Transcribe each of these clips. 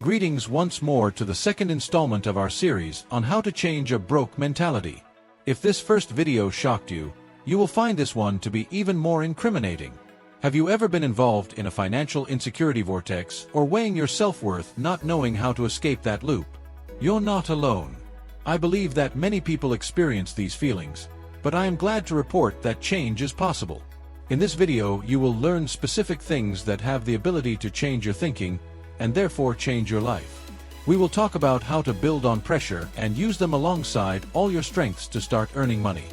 Greetings once more to the second installment of our series on how to change a broke mentality. If this first video shocked you, you will find this one to be even more incriminating. Have you ever been involved in a financial insecurity vortex or weighing your self-worth not knowing how to escape that loop? You're not alone. I believe that many people experience these feelings, but I am glad to report that change is possible. In this video, you will learn specific things that have the ability to change your thinking and therefore change your life. We will talk about how to build on pressure and use them alongside all your strengths to start earning money.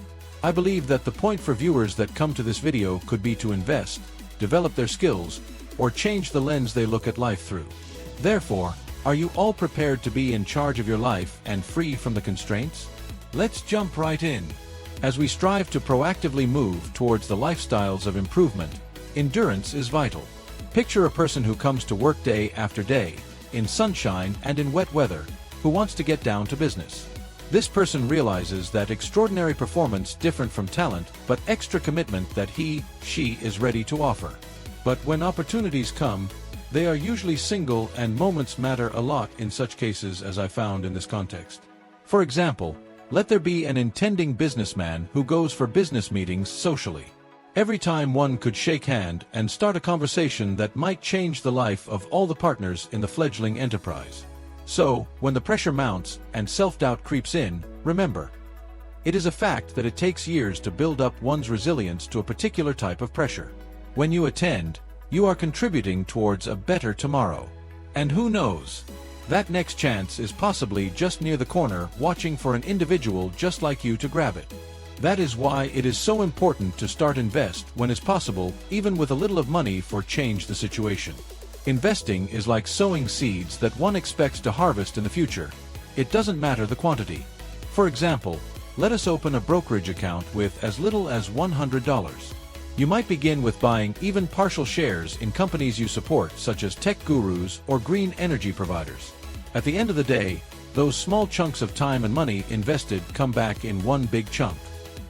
I believe that the point for viewers that come to this video could be to invest, develop their skills, or change the lens they look at life through. Therefore, are you all prepared to be in charge of your life and free from the constraints? Let's jump right in. As we strive to proactively move towards the lifestyles of improvement, endurance is vital. Picture a person who comes to work day after day, in sunshine and in wet weather, who wants to get down to business. This person realizes that extraordinary performance different from talent, but extra commitment that she is ready to offer. But when opportunities come, they are usually single and moments matter a lot in such cases, as I found in this context. For example, let there be an intending businessman who goes for business meetings socially. Every time one could shake hand and start a conversation that might change the life of all the partners in the fledgling enterprise. So, when the pressure mounts and self-doubt creeps in, remember, it is a fact that it takes years to build up one's resilience to a particular type of pressure. When you attend, you are contributing towards a better tomorrow. And who knows? That next chance is possibly just near the corner, watching for an individual just like you to grab it. That is why it is so important to start invest when it's possible, even with a little of money, for change the situation. Investing is like sowing seeds that one expects to harvest in the future. It doesn't matter the quantity. For example, let us open a brokerage account with as little as $100. You might begin with buying even partial shares in companies you support, such as tech gurus or green energy providers. At the end of the day, those small chunks of time and money invested come back in one big chunk.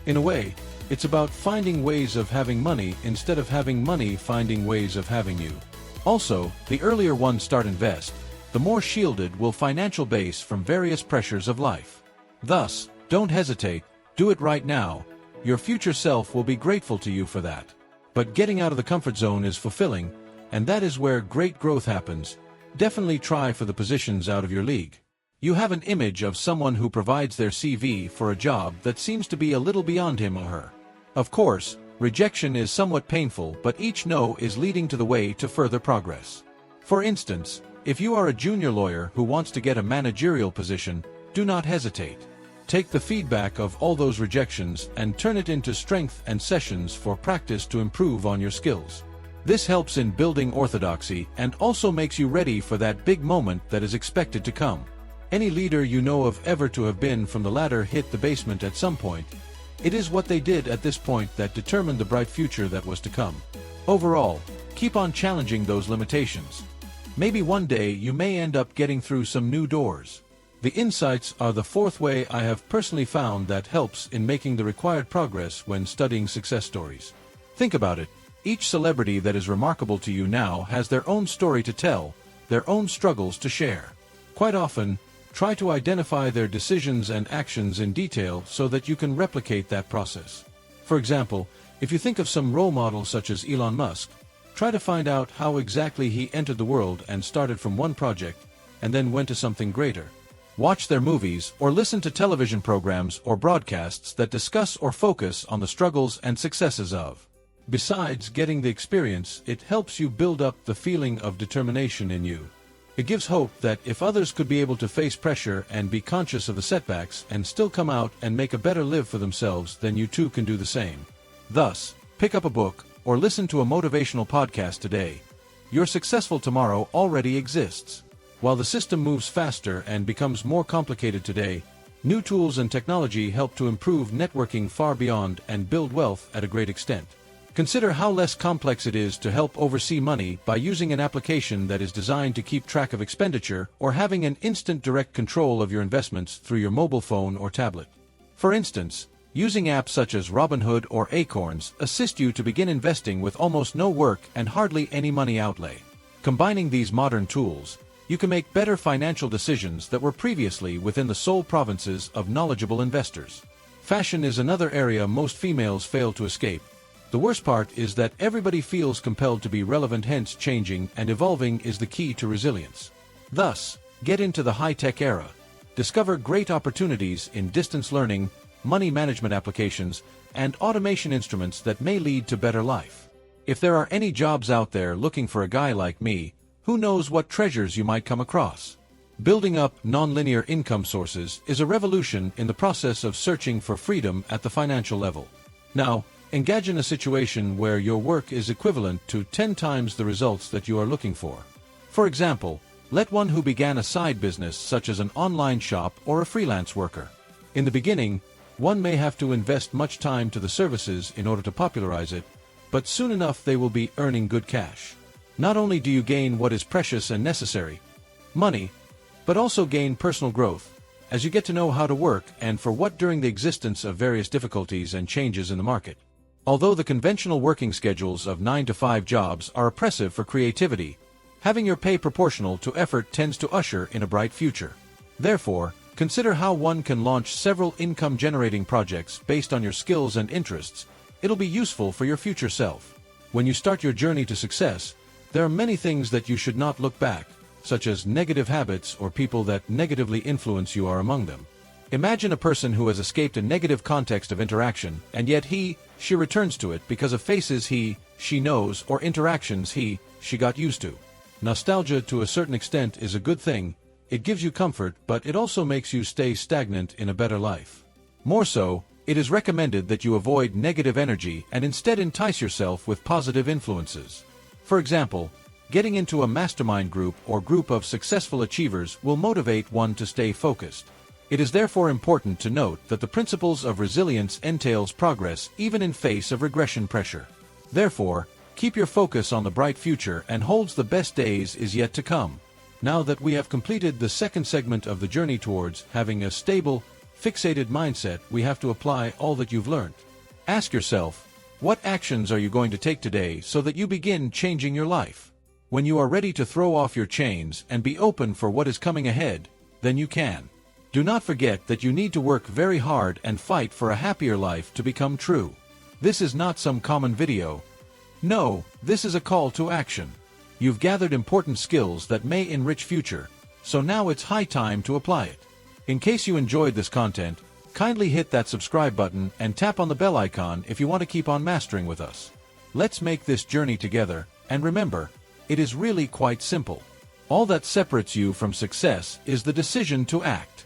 In a way, it's about finding ways of having money instead of having money finding ways of having you. Also, the earlier one start invest, the more shielded will financial base from various pressures of life. Thus, don't hesitate, do it right now. Your future self will be grateful to you for that. But getting out of the comfort zone is fulfilling, and that is where great growth happens. Definitely try for the positions out of your league. You have an image of someone who provides their CV for a job that seems to be a little beyond him or her. Of course, rejection is somewhat painful, but each no is leading to the way to further progress. For instance, if you are a junior lawyer who wants to get a managerial position, do not hesitate. Take the feedback of all those rejections and turn it into strength and sessions for practice to improve on your skills. This helps in building orthodoxy and also makes you ready for that big moment that is expected to come. Any leader you know of ever to have been from the ladder hit the basement at some point. It is what they did at this point that determined the bright future that was to come. Overall, keep on challenging those limitations. Maybe one day you may end up getting through some new doors. The insights are the fourth way I have personally found that helps in making the required progress when studying success stories. Think about it. Each celebrity that is remarkable to you now has their own story to tell, their own struggles to share. Quite often, try to identify their decisions and actions in detail so that you can replicate that process. For example, if you think of some role models such as Elon Musk, try to find out how exactly he entered the world and started from one project, and then went to something greater. Watch their movies or listen to television programs or broadcasts that discuss or focus on the struggles and successes of. Besides getting the experience, it helps you build up the feeling of determination in you. It gives hope that if others could be able to face pressure and be conscious of the setbacks and still come out and make a better live for themselves, then you too can do the same. Thus, pick up a book or listen to a motivational podcast today. Your successful tomorrow already exists. While the system moves faster and becomes more complicated today, new tools and technology help to improve networking far beyond and build wealth at a great extent. Consider how less complex it is to help oversee money by using an application that is designed to keep track of expenditure or having an instant direct control of your investments through your mobile phone or tablet. For instance, using apps such as Robinhood or Acorns assist you to begin investing with almost no work and hardly any money outlay. Combining these modern tools, You can make better financial decisions that were previously within the sole provinces of knowledgeable investors. Fashion is another area most females fail to escape. The worst part is that everybody feels compelled to be relevant, hence changing and evolving is the key to resilience. Thus, get into the high-tech era. Discover great opportunities in distance learning, money management applications, and automation instruments that may lead to better life. If there are any jobs out there looking for a guy like me, who knows what treasures you might come across. Building up non-linear income sources is a revolution in the process of searching for freedom at the financial level. Now, engage in a situation where your work is equivalent to 10 times the results that you are looking for. For example, let one who began a side business such as an online shop or a freelance worker. In the beginning, one may have to invest much time to the services in order to popularize it, but soon enough they will be earning good cash. Not only do you gain what is precious and necessary, money, but also gain personal growth, as you get to know how to work and for what during the existence of various difficulties and changes in the market. Although the conventional working schedules of 9-to-5 jobs are oppressive for creativity, having your pay proportional to effort tends to usher in a bright future. Therefore, consider how one can launch several income-generating projects based on your skills and interests. It'll be useful for your future self. When you start your journey to success, there are many things that you should not look back, such as negative habits or people that negatively influence you are among them. Imagine a person who has escaped a negative context of interaction, and yet she returns to it because of faces she knows or interactions she got used to. Nostalgia to a certain extent is a good thing. It gives you comfort, but it also makes you stay stagnant in a better life. More so, it is recommended that you avoid negative energy and instead entice yourself with positive influences. For example, getting into a mastermind group or group of successful achievers will motivate one to stay focused. It is therefore important to note that the principles of resilience entails progress even in face of regression pressure. Therefore, keep your focus on the bright future and holds the best days is yet to come. Now that we have completed the second segment of the journey towards having a stable, fixated mindset, we have to apply all that you've learned. Ask yourself, what actions are you going to take today so that you begin changing your life? When you are ready to throw off your chains and be open for what is coming ahead, then you can. Do not forget that you need to work very hard and fight for a happier life to become true. This is not some common video. No, this is a call to action. You've gathered important skills that may enrich future, so now it's high time to apply it. In case you enjoyed this content, kindly hit that subscribe button and tap on the bell icon if you want to keep on mastering with us. Let's make this journey together, and remember, it is really quite simple. All that separates you from success is the decision to act.